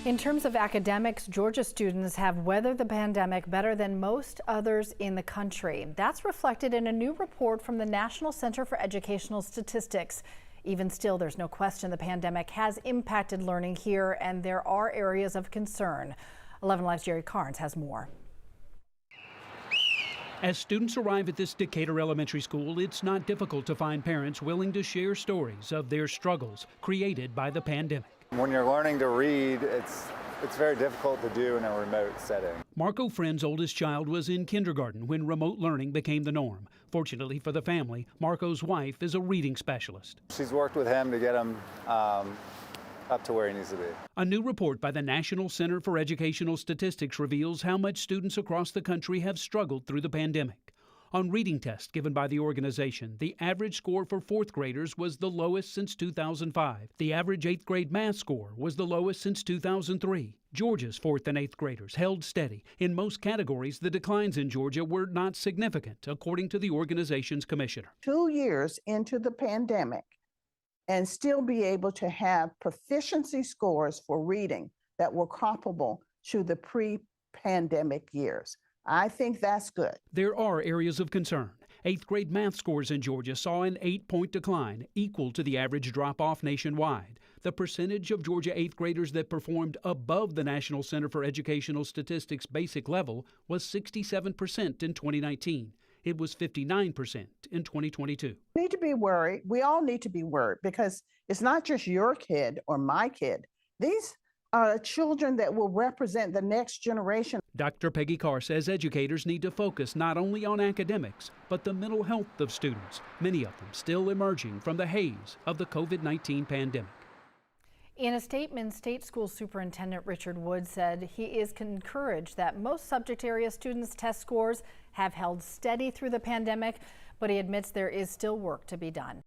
In terms of academics, Georgia students have weathered the pandemic better than most others in the country. That's reflected in a new report from the National Center for Educational Statistics. Even still, there's no question the pandemic has impacted learning here, and there are areas of concern. 11 Live's Jerry Carnes has more. As students arrive at this Decatur Elementary School, it's not difficult to find parents willing to share stories of their struggles created by the pandemic. When you're learning to read, it's very difficult to do in a remote setting. Marco Friend's oldest child was in kindergarten when remote learning became the norm. Fortunately for the family, Marco's wife is a reading specialist. She's worked with him to get him up to where he needs to be. A new report by the National Center for Educational Statistics reveals how much students across the country have struggled through the pandemic. On reading tests given by the organization, the average score for fourth graders was the lowest since 2005. The average eighth grade math score was the lowest since 2003. Georgia's fourth and eighth graders held steady. In most categories, the declines in Georgia were not significant, according to the organization's commissioner. 2 years into the pandemic and still be able to have proficiency scores for reading that were comparable to the pre-pandemic years. I think that's good. There are areas of concern. Eighth grade math scores in Georgia saw an 8-point decline, equal to the average drop-off nationwide. The percentage of Georgia eighth graders that performed above the National Center for Educational Statistics basic level was 67% in 2019. It was 59% in 2022. We need to be worried. We all need to be worried because it's not just your kid or my kid. These are children that will represent the next generation. Dr. Peggy Carr says educators need to focus not only on academics, but the mental health of students, many of them still emerging from the haze of the COVID-19 pandemic. In a statement, State School Superintendent Richard Wood said he is encouraged that most subject area students' test scores have held steady through the pandemic, but he admits there is still work to be done.